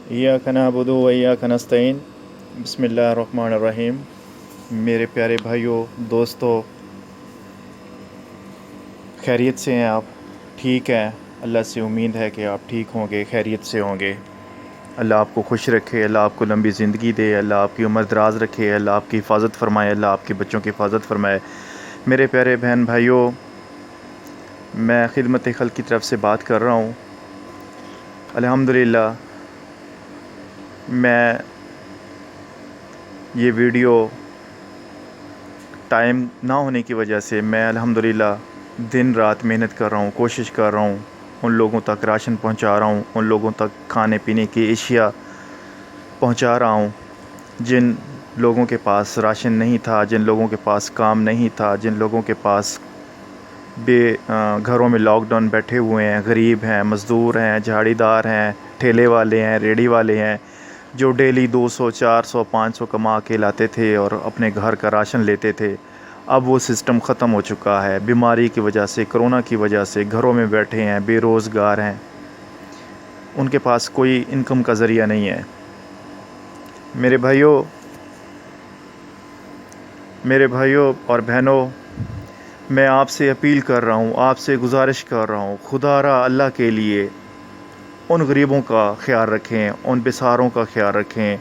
इय्याक नअबुदु व इय्याक नस्तईन। बिस्मिल्लाहिर्रहमानिर्रहीम। मेरे प्यारे भाइयों, दोस्तों, खैरियत से हैं आप? ठीक हैं? अल्लाह से उम्मीद है कि आप ठीक होंगे, खैरियत से होंगे। अल्लाह आपको खुश रखे, अल्लाह आपको लंबी ज़िंदगी दे, अल्लाह आपकी उम्र दराज रखे, अल्लाह आपकी हिफाजत फरमाए, अल्लाह आपके बच्चों की हिफाजत फरमाए। मेरे प्यारे बहन भाइयों, मैं खिदमत खल्क़ की तरफ से बात कर रहा हूँ। अल्हम्दुलिल्लाह मैं ये वीडियो टाइम ना होने की वजह से मैं अल्हम्दुलिल्लाह दिन रात मेहनत कर रहा हूँ, कोशिश कर रहा हूँ, उन लोगों तक राशन पहुँचा रहा हूँ, उन लोगों तक खाने पीने की अशिया पहुँचा रहा हूँ जिन लोगों के पास राशन नहीं था, जिन लोगों के पास काम नहीं था, जिन लोगों के पास घरों में लॉकडाउन बैठे हुए हैं, गरीब हैं, मज़दूर हैं, झाड़ीदार हैं, ठेले वाले हैं, रेडी वाले हैं, जो डेली 200, 400, 500 कमा के लाते थे और अपने घर का राशन लेते थे। अब वो सिस्टम ख़त्म हो चुका है। बीमारी की वजह से, कोरोना की वजह से घरों में बैठे हैं, बेरोज़गार हैं, उनके पास कोई इनकम का ज़रिया नहीं है। मेरे भाइयों और बहनों, मैं आपसे अपील कर रहा हूँ, आपसे गुजारिश कर रहा हूँ, खुदारा अल्लाह के लिए उन गरीबों का ख्याल रखें, उन बेसहारों का ख्याल रखें,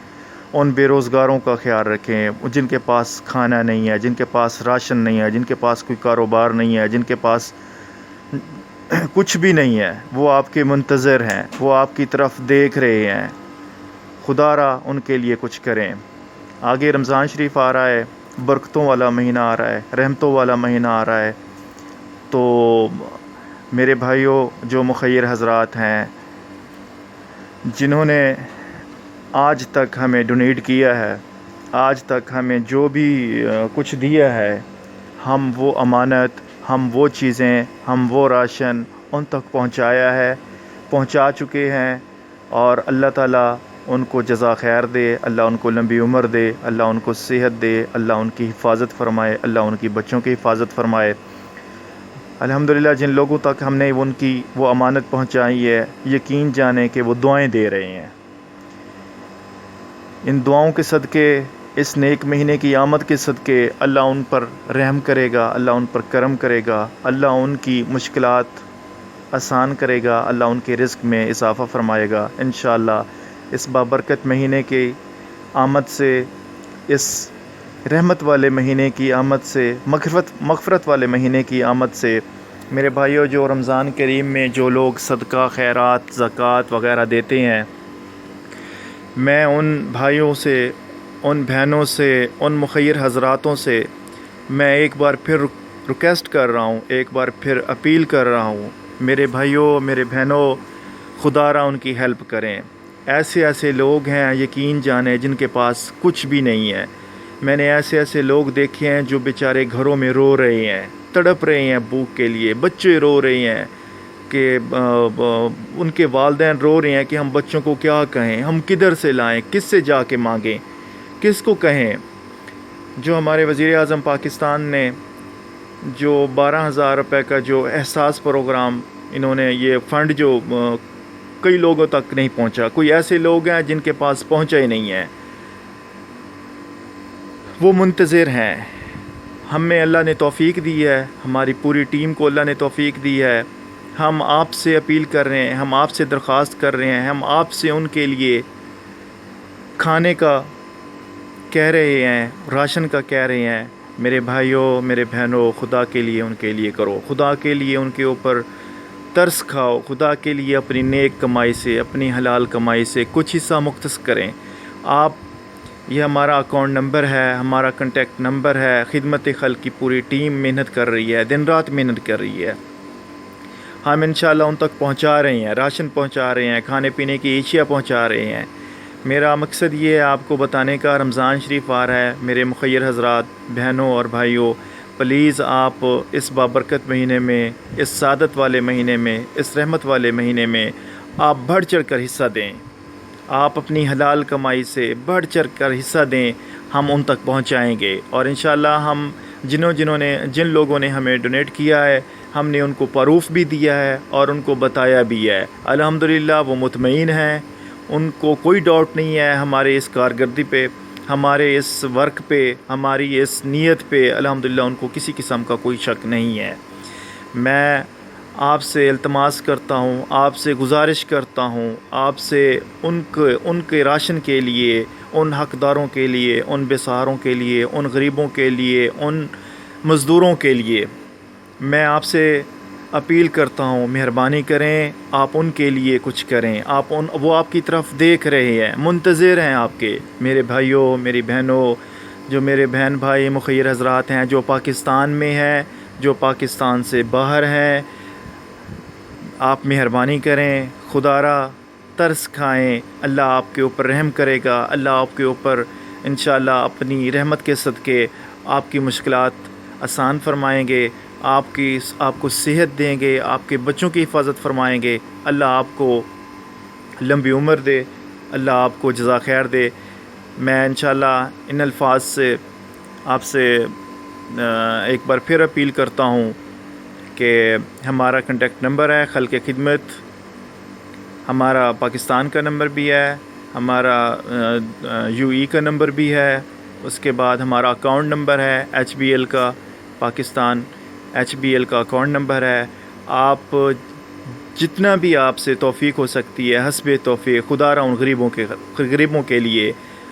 उन बेरोज़गारों का ख्याल रखें, जिनके पास खाना नहीं है, जिनके पास राशन नहीं है, जिनके पास कोई कारोबार नहीं है, जिनके पास कुछ भी नहीं है। वो आपके मुंतज़र हैं, वो आपकी तरफ देख रहे हैं। खुदारा उनके लिए कुछ करें। आगे रमज़ान शरीफ आ रहा है, बरकतों वाला महीना आ रहा है, रहमतों वाला महीना आ रहा है। तो मेरे भाइयों, जो मुखय्यर हज़रात हैं, जिन्होंने आज तक हमें डोनेट किया है, आज तक हमें जो भी कुछ दिया है, हम वो अमानत, हम वो चीज़ें, हम वो राशन उन तक पहुंचा चुके हैं। और अल्लाह ताला उनको जज़ा खैर दे, अल्लाह उनको लंबी उम्र दे, अल्लाह उनको सेहत दे, अल्लाह उनकी हिफाजत फरमाए, अल्लाह उनकी बच्चों की हिफाजत फरमाए। अल्हम्दुलिल्लाह जिन लोगों तक हमने उनकी वो अमानत पहुंचाई है, यकीन जाने कि वो दुआएं दे रहे हैं। इन दुआओं के सदक़े, इस नेक महीने की आमद के सदक़े अल्लाह उन पर रहम करेगा, अल्लाह उन पर करम करेगा, अल्लाह उनकी मुश्किलात आसान करेगा, अल्लाह उनके रिज़्क़ में इजाफ़ा फरमाएगा इंशाअल्लाह। इस बाबरकत महीने की आमद से, इस रहमत वाले महीने की आमद से, मग़फ़िरत वाले महीने की आमद से, मेरे भाइयों, जो रमज़ान करीम में जो लोग सदका, खैरात, ज़कात वग़ैरह देते हैं, मैं उन भाइयों से, उन बहनों से, उन मुखय्यर हज़रातों से मैं एक बार फिर रिक्वेस्ट कर रहा हूँ, एक बार फिर अपील कर रहा हूँ, मेरे भाइयों, मेरे बहनों, खुदारा उनकी हेल्प करें। ऐसे लोग हैं, यकीन जाने, जिनके पास कुछ भी नहीं है। मैंने ऐसे लोग देखे हैं जो बेचारे घरों में रो रहे हैं, तड़प रहे हैं भूख के लिए। बच्चे रो रहे हैं कि उनके वालिदैन रो रहे हैं कि हम बच्चों को क्या कहें, हम किधर से लाएं, किससे जाके मांगें, किसको कहें। जो हमारे वज़ीर आज़म पाकिस्तान ने जो 12,000 रुपये का जो एहसास प्रोग्राम, इन्होंने ये फ़ंड जो कई लोगों तक नहीं पहुंचा। कोई ऐसे लोग हैं जिनके पास पहुंचा ही नहीं है, वो मुंतज़िर हैं। हमें अल्लाह ने तौफ़ीक दी है, हमारी पूरी टीम को अल्लाह ने तौफ़ीक दी है। हम आपसे अपील कर रहे हैं, हम आपसे दरख्वास्त कर रहे हैं, हम आपसे उनके लिए खाने का कह रहे हैं, राशन का कह रहे हैं। मेरे भाइयों, मेरे बहनों, खुदा के लिए उनके लिए करो, खुदा के लिए उनके ऊपर तरस खाओ, खुदा के लिए अपनी नेक कमाई से, अपनी हलाल कमाई से कुछ हिस्सा मुख्तस करें। आप, ये हमारा अकाउंट नंबर है, हमारा कॉन्टेक्ट नंबर है। खिदमत खल्क़ की पूरी टीम मेहनत कर रही है, दिन रात मेहनत कर रही है। हम इंशाअल्लाह उन तक पहुंचा रहे हैं, राशन पहुंचा रहे हैं, खाने पीने की अशिया पहुंचा रहे हैं। मेरा मकसद ये है आपको बताने का, रमज़ान शरीफ आ रहा है। मेरे मुखय्यर हज़रात, बहनों और भाइयों, प्लीज़ आप इस बाबरकत महीने में, इस सादत वाले महीने में, इस रहमत वाले महीने में आप बढ़ चढ़ कर हिस्सा दें। आप अपनी हलाल कमाई से बढ़ चढ़ कर हिस्सा दें, हम उन तक पहुंचाएंगे। और इंशाअल्लाह हम जिन लोगों ने हमें डोनेट किया है, हमने उनको प्रूफ़ भी दिया है और उनको बताया भी है। अल्हम्दुलिल्लाह वो मुतमईन हैं, ان کو کوئی ڈاؤٹ نہیں ہے ہمارے اس کارکردگی پہ، ہمارے اس ورک پہ، ہماری اس نیت پہ، الحمدللہ ان کو کسی قسم کا کوئی شک نہیں ہے۔ میں آپ سے التماس کرتا ہوں، آپ سے گزارش کرتا ہوں، آپ سے ان کے راشن کے لیے، ان حقداروں کے لیے، ان بے سہاروں کے لیے، ان غریبوں کے لیے، ان مزدوروں کے لیے میں آپ سے اپیل کرتا ہوں، مہربانی کریں، آپ ان کے لیے کچھ کریں۔ وہ آپ کی طرف دیکھ رہے ہیں، منتظر ہیں آپ کے، میرے بھائیوں، میری بہنوں، جو میرے بہن بھائی مخیر حضرات ہیں، جو پاکستان میں ہیں، جو پاکستان سے باہر ہیں، آپ مہربانی کریں، خدا را ترس کھائیں، اللہ آپ کے اوپر رحم کرے گا، اللہ آپ کے اوپر انشاءاللہ اپنی رحمت کے صدقے آپ کی مشکلات آسان فرمائیں گے، آپ کو صحت دیں گے، آپ کے بچوں کی حفاظت فرمائیں گے، اللہ آپ کو لمبی عمر دے، اللہ آپ کو جزا خیر دے۔ میں انشاءاللہ ان الفاظ سے آپ سے ایک بار پھر اپیل کرتا ہوں کہ ہمارا کنٹیکٹ نمبر ہے خلق خدمت، ہمارا پاکستان کا نمبر بھی ہے، ہمارا UAE کا نمبر بھی ہے، اس کے بعد ہمارا اکاؤنٹ نمبر ہے HBL کا، پاکستان HBL کا اکاؤنٹ نمبر ہے۔ آپ جتنا بھی آپ سے توفیق ہو سکتی ہے حسب توفیق خدا را ان غریبوں کے لیے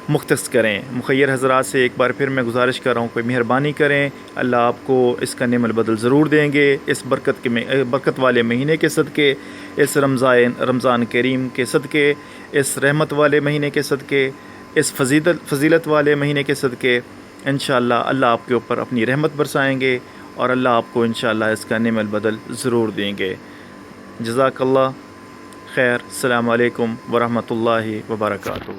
مختص کریں۔ مخیر حضرات سے ایک بار پھر میں گزارش کر رہا ہوں، کوئی مہربانی کریں، اللہ آپ کو اس کا نعم البدل ضرور دیں گے، اس برکت والے مہینے کے صدقے، اس رمضان کریم کے صدقے، اس رحمت والے مہینے کے صدقے، اس فضیلت والے مہینے کے صدقے، انشاءاللہ اللہ آپ کے اوپر اپنی رحمت برسائیں گے، اور اللہ آپ کو انشاءاللہ اس کا نعم البدل ضرور دیں گے۔ جزاک اللہ خیر، السلام علیکم ورحمۃ اللہ وبرکاتہ۔